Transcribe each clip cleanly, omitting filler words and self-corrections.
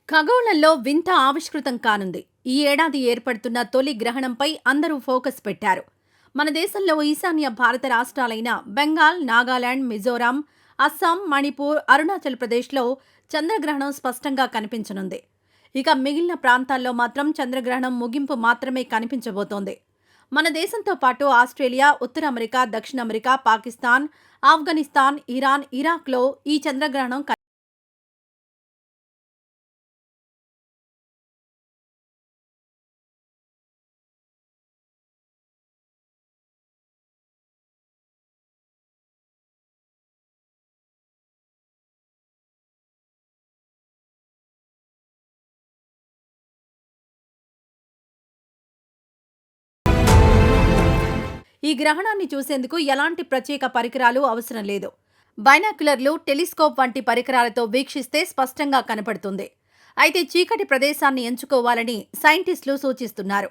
ఖగోళంలో వింత ఆవిష్కృతం కానుంది. ఈ ఏడాది ఏర్పడుతున్న తొలి గ్రహణంపై అందరూ ఫోకస్ పెట్టారు. మన దేశంలో ఈశాన్య భారత రాష్ట్రాలైన బెంగాల్, నాగాలాండ్, మిజోరాం, అస్సాం, మణిపూర్, అరుణాచల్ ప్రదేశ్లో చంద్రగ్రహణం స్పష్టంగా కనిపించనుంది. ఇక మిగిలిన ప్రాంతాల్లో మాత్రం చంద్రగ్రహణం ముగింపు మాత్రమే కనిపించబోతోంది. మన దేశంతో పాటు ఆస్ట్రేలియా, ఉత్తర అమెరికా, దక్షిణ అమెరికా, పాకిస్తాన్, ఆఫ్ఘనిస్తాన్, ఇరాన్, ఇరాక్లో ఈ చంద్రగ్రహణం ఈ గ్రహణాన్ని చూసేందుకు ఎలాంటి ప్రత్యేక పరికరాలు అవసరం లేదు. బైనాక్యులర్లు, టెలిస్కోప్ వంటి పరికరాలతో వీక్షిస్తే స్పష్టంగా కనపడుతుంది. అయితే చీకటి ప్రదేశాన్ని ఎంచుకోవాలని సైంటిస్టులు సూచిస్తున్నారు.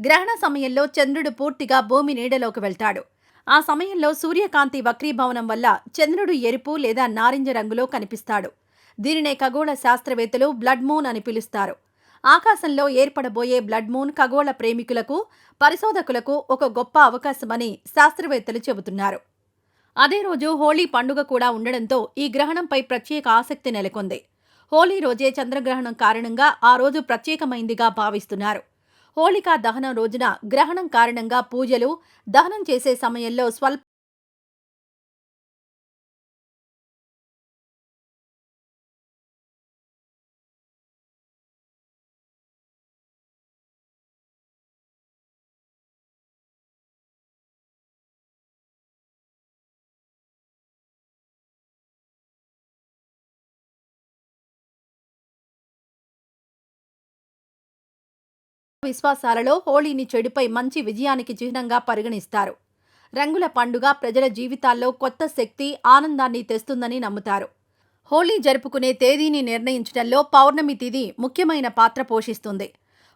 గ్రహణ సమయంలో చంద్రుడు పూర్తిగా భూమి నీడలోకి వెళ్తాడు. ఆ సమయంలో సూర్యకాంతి వక్రీభవనం వల్ల చంద్రుడు ఎరుపు లేదా నారింజ రంగులో కనిపిస్తాడు. దీనినే ఖగోళ శాస్త్రవేత్తలు బ్లడ్ మూన్ అని పిలుస్తారు. ఆకాశంలో ఏర్పడబోయే బ్లడ్ మూన్ ఖగోళ ప్రేమికులకు, పరిశోధకులకు ఒక గొప్ప అవకాశమని శాస్త్రవేత్తలు చెబుతున్నారు. అదే రోజు హోళీ పండుగ కూడా ఉండడంతో ఈ గ్రహణంపై ప్రత్యేక ఆసక్తి నెలకొంది. హోళీ రోజే చంద్రగ్రహణం కారణంగా ఆ రోజు ప్రత్యేకమైందిగా భావిస్తున్నారు. హోళికా దహనం రోజున గ్రహణం కారణంగా పూజలు, దహనం చేసే సమయంలో స్వల్ప విశ్వాసాలలో హోళీని చెడుపై మంచి విజయానికి చిహ్నంగా పరిగణిస్తారు. రంగుల పండుగ ప్రజల జీవితాల్లో కొత్త శక్తి, ఆనందాన్ని తెస్తుందని నమ్ముతారు. హోళీ జరుపుకునే తేదీని నిర్ణయించడంలో పౌర్ణమి తిథి ముఖ్యమైన పాత్ర పోషిస్తుంది.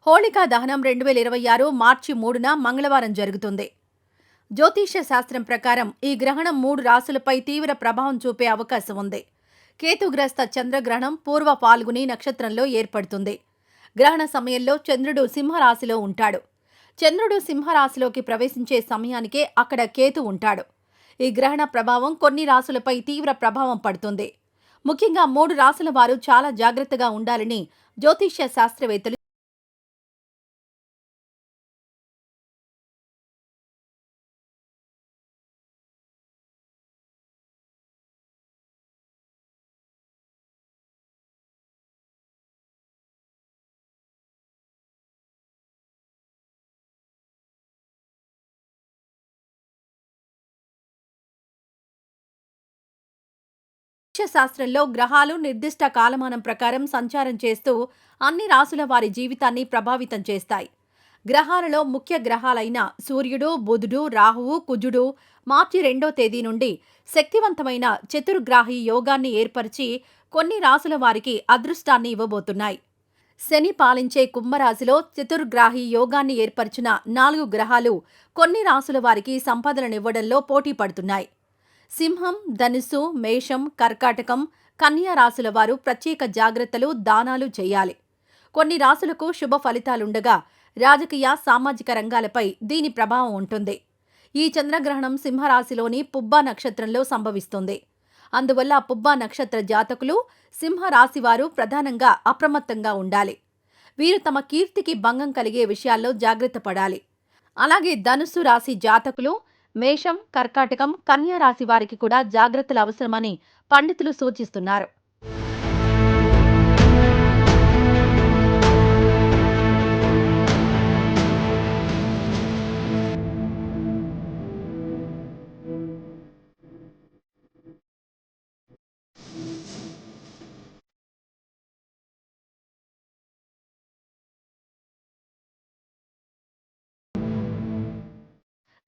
హోళికా దహనం 2026 మార్చి 3న మంగళవారం జరుగుతుంది. జ్యోతిష్య శాస్త్రం ప్రకారం ఈ గ్రహణం 3 రాశులపై తీవ్ర ప్రభావం చూపే అవకాశం ఉంది. కేతుగ్రస్త చంద్రగ్రహణం పూర్వ ఫాల్గుని నక్షత్రంలో ఏర్పడుతుంది. గ్రహణ సమయంలో చంద్రుడు సింహరాశిలో ఉంటాడు. చంద్రుడు సింహరాశిలోకి ప్రవేశించే సమయానికే అక్కడ కేతు ఉంటాడు. ఈ గ్రహణ ప్రభావం కొన్ని రాశులపై తీవ్ర ప్రభావం పడుతుంది. ముఖ్యంగా 3 రాశుల వారు చాలా జాగ్రత్తగా ఉండాలని జ్యోతిష్య శాస్త్రవేత్తలు శాస్త్రంలో గ్రహాలు నిర్దిష్ట కాలమానం ప్రకారం సంచారం చేస్తూ అన్ని రాశుల వారి జీవితాన్ని ప్రభావితం చేస్తాయి. గ్రహాలలో ముఖ్య గ్రహాలైన సూర్యుడు, బుధుడు, రాహువు, కుజుడు మార్చి 2వ తేదీ నుండి శక్తివంతమైన చతుర్గ్రాహి యోగాన్ని ఏర్పరిచి కొన్ని రాశుల వారికి అదృష్టాన్ని ఇవ్వబోతున్నాయి. శని పాలించే కుంభరాశిలో చతుర్గ్రాహి యోగాన్ని ఏర్పరిచిన 4 గ్రహాలు కొన్ని రాశుల వారికి సంపదలనివ్వడంలో పోటీ పడుతున్నాయి. సింహం, ధనుస్సు, మేషం, కర్కాటకం, కన్యా రాశుల వారు ప్రత్యేక జాగ్రత్తలు, దానాలు చేయాలి. కొన్ని రాశులకు శుభ ఫలితాలుండగా రాజకీయ, సామాజిక రంగాలపై దీని ప్రభావం ఉంటుంది. ఈ చంద్రగ్రహణం సింహరాశిలోని పుబ్బా నక్షత్రంలో సంభవిస్తుంది. అందువల్ల పుబ్బా నక్షత్ర జాతకులు, సింహరాశివారు ప్రధానంగా అప్రమత్తంగా ఉండాలి. వీరు తమ కీర్తికి భంగం కలిగే విషయాల్లో జాగ్రత్త పడాలి. అలాగే ధనుస్సు రాశి జాతకులు, మేషం, కర్కాటకం, కన్యా రాశి వారికి కూడా జాగ్రత్తలు అవసరమని పండితులు సూచిస్తున్నారు.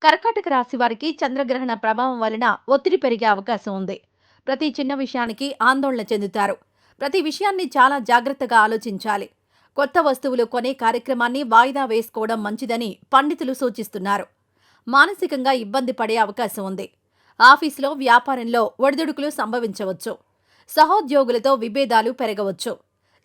కర్కాటక రాశి వారికి చంద్రగ్రహణ ప్రభావం వలన ఒత్తిడి పెరిగే అవకాశం ఉంది. ప్రతి చిన్న విషయానికి ఆందోళన చెందుతారు. ప్రతి విషయాన్ని చాలా జాగ్రత్తగా ఆలోచించాలి. కొత్త వస్తువులు కొనే కార్యక్రమాన్ని వాయిదా వేసుకోవడం మంచిదని పండితులు సూచిస్తున్నారు. మానసికంగా ఇబ్బంది పడే అవకాశం ఉంది. ఆఫీసులో, వ్యాపారంలో ఒడిదుడుకులు సంభవించవచ్చు. సహోద్యోగులతో విభేదాలు పెరగవచ్చు.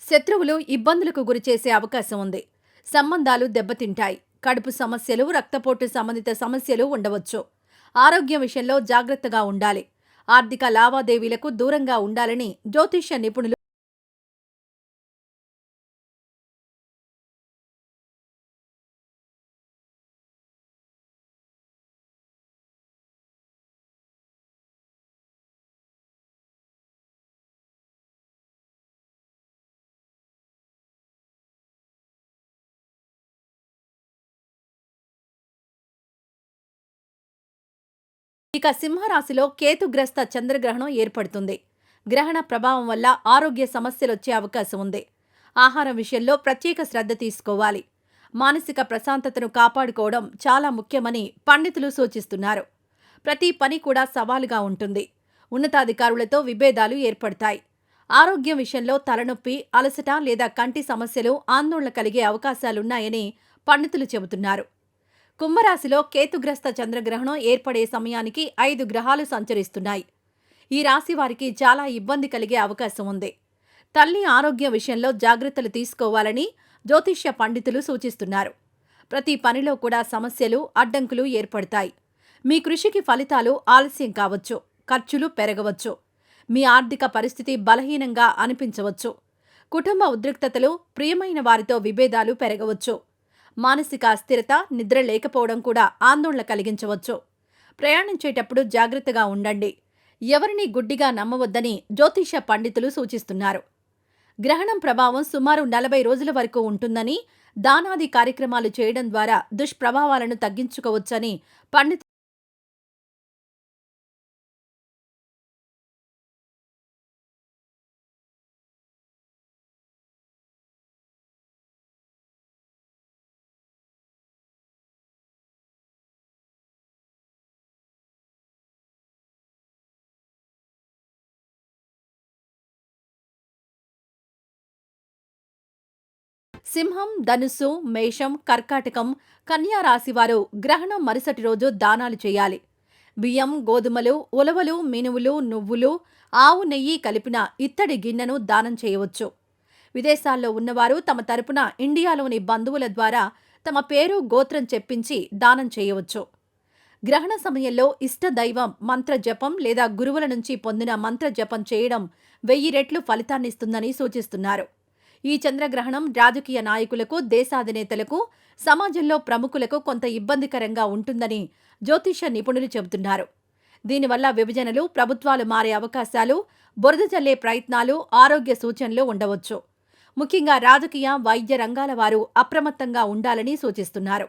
శత్రువులు ఇబ్బందులకు గురిచేసే అవకాశం ఉంది. సంబంధాలు దెబ్బతింటాయి. కడుపు సమస్యలు, రక్తపోటు సంబంధిత సమస్యలు ఉండవచ్చు. ఆరోగ్యం విషయంలో జాగ్రత్తగా ఉండాలి. ఆర్థిక లావాదేవీలకు దూరంగా ఉండాలని జ్యోతిష్య నిపుణులు ఇక సింహరాశిలో కేతుగ్రస్త చంద్రగ్రహణం ఏర్పడుతుంది. గ్రహణ ప్రభావం వల్ల ఆరోగ్య సమస్యలొచ్చే అవకాశం ఉంది. ఆహారం విషయంలో ప్రత్యేక శ్రద్ధ తీసుకోవాలి. మానసిక ప్రశాంతతను కాపాడుకోవడం చాలా ముఖ్యమని పండితులు సూచిస్తున్నారు. ప్రతి పని కూడా సవాలుగా ఉంటుంది. ఉన్నతాధికారులతో విభేదాలు ఏర్పడతాయి. ఆరోగ్యం విషయంలో తలనొప్పి, అలసట లేదా కంటి సమస్యలు, ఆందోళన కలిగే అవకాశాలున్నాయని పండితులు చెబుతున్నారు. కుంభరాశిలో కేతుగ్రస్త చంద్రగ్రహణం ఏర్పడే సమయానికి 5 గ్రహాలు సంచరిస్తున్నాయి. ఈ రాశి వారికి చాలా ఇబ్బంది కలిగే అవకాశం ఉంది. తల్లి ఆరోగ్యం విషయంలో జాగ్రత్తలు తీసుకోవాలని జ్యోతిష్య పండితులు సూచిస్తున్నారు. ప్రతి పనిలో కూడా సమస్యలు, అడ్డంకులు ఏర్పడతాయి. మీ కృషికి ఫలితాలు ఆలస్యం కావచ్చు. ఖర్చులు పెరగవచ్చు. మీ ఆర్థిక పరిస్థితి బలహీనంగా అనిపించవచ్చు. కుటుంబ ఉద్రిక్తతలు, ప్రియమైన వారితో విభేదాలు పెరగవచ్చు. మానసిక అస్థిరత, నిద్ర లేకపోవడం కూడా ఆందోళన కలిగించవచ్చు. ప్రయాణించేటప్పుడు జాగ్రత్తగా ఉండండి. ఎవరినీ గుడ్డిగా నమ్మవద్దని జ్యోతిష పండితులు సూచిస్తున్నారు. గ్రహణం ప్రభావం సుమారు 40 రోజుల వరకు ఉంటుందని, దానాది కార్యక్రమాలు చేయడం ద్వారా దుష్ప్రభావాలను తగ్గించుకోవచ్చని పండితులు సింహం, ధనుస్సు, మేషం, కర్కాటకం, కన్యా రాశివారు గ్రహణం మరుసటి రోజు దానాలు చేయాలి. బియ్యం, గోధుమలు, ఉలవలు, మినువులు, నువ్వులు, ఆవు నెయ్యి కలిపిన ఇత్తడి గిన్నెను దానం చేయవచ్చు. విదేశాల్లో ఉన్నవారు తమ తరపున ఇండియాలోని బంధువుల ద్వారా తమ పేరు, గోత్రం చెప్పించి దానం చేయవచ్చు. గ్రహణ సమయంలో ఇష్ట దైవం మంత్ర జపం లేదా గురువుల నుంచి పొందిన మంత్ర జపం చేయడం 1000 రెట్లు ఫలితాన్నిస్తుందని సూచిస్తున్నారు. ఈ చంద్రగ్రహణం రాజకీయ నాయకులకు, దేశాధినేతలకు, సమాజంలో ప్రముఖులకు కొంత ఇబ్బందికరంగా ఉంటుందని జ్యోతిష నిపుణులు చెబుతున్నారు. దీనివల్ల విభజనలు, ప్రభుత్వాలు మారే అవకాశాలు, బురద జల్లే ప్రయత్నాలు, ఆరోగ్య సూచనలు ఉండవచ్చు. ముఖ్యంగా రాజకీయ, వైద్య రంగాల వారు అప్రమత్తంగా ఉండాలని సూచిస్తున్నారు.